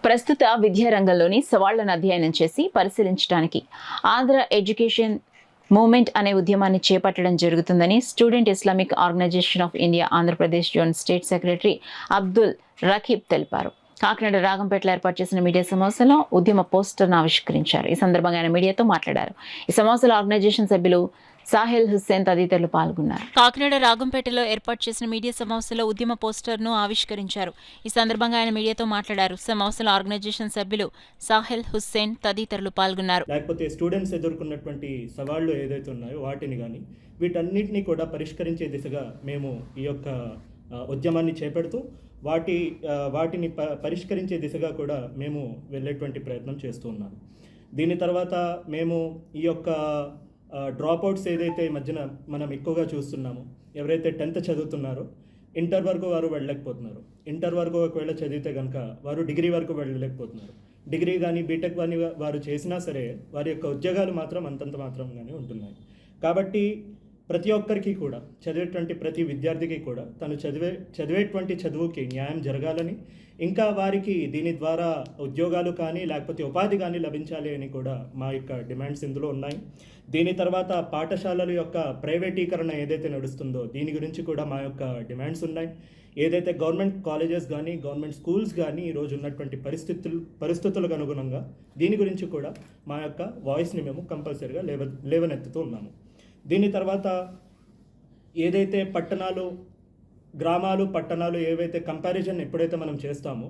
ప్రస్తుత విద్యారంగంలోని సవాళ్లను అధ్యయనం చేసి పరిశీలించడానికి ఆంధ్ర ఎడ్యుకేషన్ మూవ్మెంట్ అనే ఉద్యమాన్ని చేపట్టడం జరుగుతుందని student Islamic organisation of India Andhra Pradesh zone state secretary Abdul Raqeeb తెలిపారు. కాకినాడ రాగంపేటలో ఏర్పాటు చేసిన మీడియా సమావేశంలో ఉద్యమ పోస్టర్ను ఆవిష్కరించారు. ఈ సందర్భంగా ఆయన మీడియాతో మాట్లాడారు. ఈ సమావేశంలో ఆర్గనైజేషన్ సభ్యులు సాహిల్ హుస్సేన్ తదితరులు పాల్గొన్నారు. కాకినాడ రాగంపేటలో ఏర్పాటు చేసిన మీడియా సమావేశంలో ఉద్యమ పోస్టర్ను ఆవిష్కరించారు. ఈ సందర్భంగా ఆయన మీడియాతో మాట్లాడారు. సమావేశంలో ఆర్గనైజేషన్ సభ్యులు సాహిల్ హుస్సేన్ తదితరులు పాల్గొన్నారు. లేకపోతే స్టూడెంట్స్ ఎదుర్కొన్నటువంటి సవాళ్లు ఏదైతే ఉన్నాయో వాటిని కానీ వీటన్నిటిని కూడా పరిష్కరించే దిశగా మేము ఈ యొక్క ఉద్యమాన్ని చేపడుతూ వాటిని పరిష్కరించే దిశగా కూడా మేము వెళ్ళేటువంటి ప్రయత్నం చేస్తూ ఉన్నాము. దీని తర్వాత మేము ఈ యొక్క డ్రాప్అవుట్స్ ఏదైతే మధ్యన మనం ఎక్కువగా చూస్తున్నామో, ఎవరైతే 10th చదువుతున్నారో ఇంటర్ వరకు వారు వెళ్ళలేకపోతున్నారు. ఇంటర్ వరకు ఒకవేళ చదివితే కనుక వారు డిగ్రీ వరకు వెళ్ళలేకపోతున్నారు. డిగ్రీ కానీ బీటెక్ కానీ వారు చేసినా సరే వారి యొక్క ఉద్యోగాలు మాత్రం అంతంత మాత్రంగానే ఉంటున్నాయి. కాబట్టి ప్రతి ఒక్కరికి కూడా చదివేటువంటి ప్రతి విద్యార్థికి కూడా తను చదివేటువంటి చదువుకి న్యాయం జరగాలని, ఇంకా వారికి దీని ద్వారా ఉద్యోగాలు కానీ లేకపోతే ఉపాధి కానీ లభించాలి అని కూడా మా యొక్క డిమాండ్స్ ఇందులో ఉన్నాయి. దీని తర్వాత పాఠశాలల యొక్క ప్రైవేటీకరణ ఏదైతే నడుస్తుందో దీని గురించి కూడా మా యొక్క డిమాండ్స్ ఉన్నాయి. ఏదైతే గవర్నమెంట్ కాలేజెస్ కానీ గవర్నమెంట్ స్కూల్స్ కానీ ఈరోజు ఉన్నటువంటి పరిస్థితులకు అనుగుణంగా దీని గురించి కూడా మా యొక్క వాయిస్ని మేము కంపల్సరీగా లేవనెత్తుతూ ఉన్నాము. దీని తర్వాత ఏదైతే గ్రామాలు పట్టణాలు ఏవైతే కంపారిజన్ ఎప్పుడైతే మనం చేస్తామో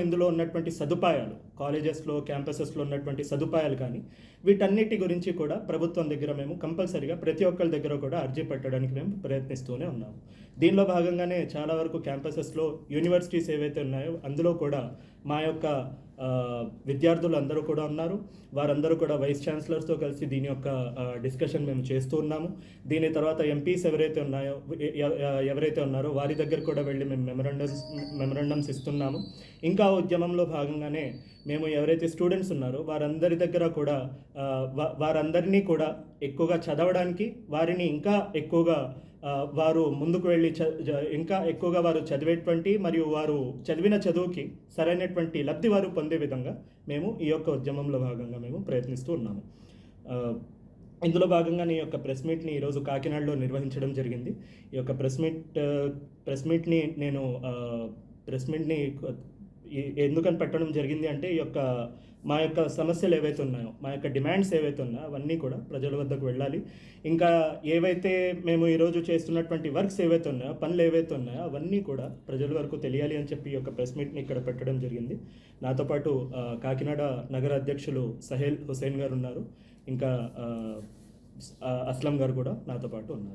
ఇందులో ఉన్నటువంటి సదుపాయాలు, కాలేజెస్లో క్యాంపసెస్లో ఉన్నటువంటి సదుపాయాలు కానీ వీటన్నిటి గురించి కూడా ప్రభుత్వం దగ్గర మేము కంపల్సరీగా ప్రతి ఒక్కరి దగ్గర కూడా అర్జీ పెట్టడానికి మేము ప్రయత్నిస్తూనే ఉన్నాము. దీనిలో భాగంగానే చాలా వరకు క్యాంపసెస్లో యూనివర్సిటీస్ ఏవైతే ఉన్నాయో అందులో కూడా మా యొక్క విద్యార్థులు అందరూ కూడా ఉన్నారు. వారందరూ కూడా వైస్ ఛాన్సలర్స్తో కలిసి దీని యొక్క డిస్కషన్ మేము చేస్తూ ఉన్నాము. దీని తర్వాత ఎంపీస్ ఎవరైతే ఉన్నారో వారి దగ్గర కూడా వెళ్ళి మేము మెమరాండమ్స్ ఇస్తున్నాము. ఇంకా ఉద్యమంలో భాగంగానే మేము ఎవరైతే స్టూడెంట్స్ ఉన్నారో వారందరి దగ్గర కూడా వారందరినీ కూడా ఎక్కువగా చదవడానికి, వారిని ఇంకా ఎక్కువగా వారు ముందుకు వెళ్ళి ఇంకా ఎక్కువగా వారు చదివేటువంటి మరియు వారు చదివిన చదువుకి సరైనటువంటి లబ్ధి వారు పొందే విధంగా మేము ఈ యొక్క ఉద్యమంలో భాగంగా మేము ప్రయత్నిస్తూ ఉన్నాము. ఇందులో భాగంగా ఈ యొక్క ప్రెస్ మీట్ని ఈరోజు కాకినాడలో నిర్వహించడం జరిగింది. ఈ యొక్క ప్రెస్ మీట్ని ఎందుకని పెట్టడం జరిగింది అంటే మా యొక్క సమస్యలు ఏవైతే ఉన్నాయో, మా యొక్క డిమాండ్స్ ఏవైతే ఉన్నాయో అవన్నీ కూడా ప్రజల వద్దకు వెళ్ళాలి. ఇంకా ఏవైతే మేము ఈరోజు చేస్తున్నటువంటి వర్క్స్ ఏవైతే ఉన్నాయో, పనులు ఏవైతే ఉన్నాయో అవన్నీ కూడా ప్రజల వరకు తెలియాలి అని చెప్పి ఈ యొక్క ప్రెస్ మీట్ని ఇక్కడ పెట్టడం జరిగింది. నాతో పాటు కాకినాడ నగర అధ్యక్షులు సాహిల్ హుస్సేన్ గారు ఉన్నారు. ఇంకా అస్లం గారు కూడా నాతో పాటు ఉన్నారు.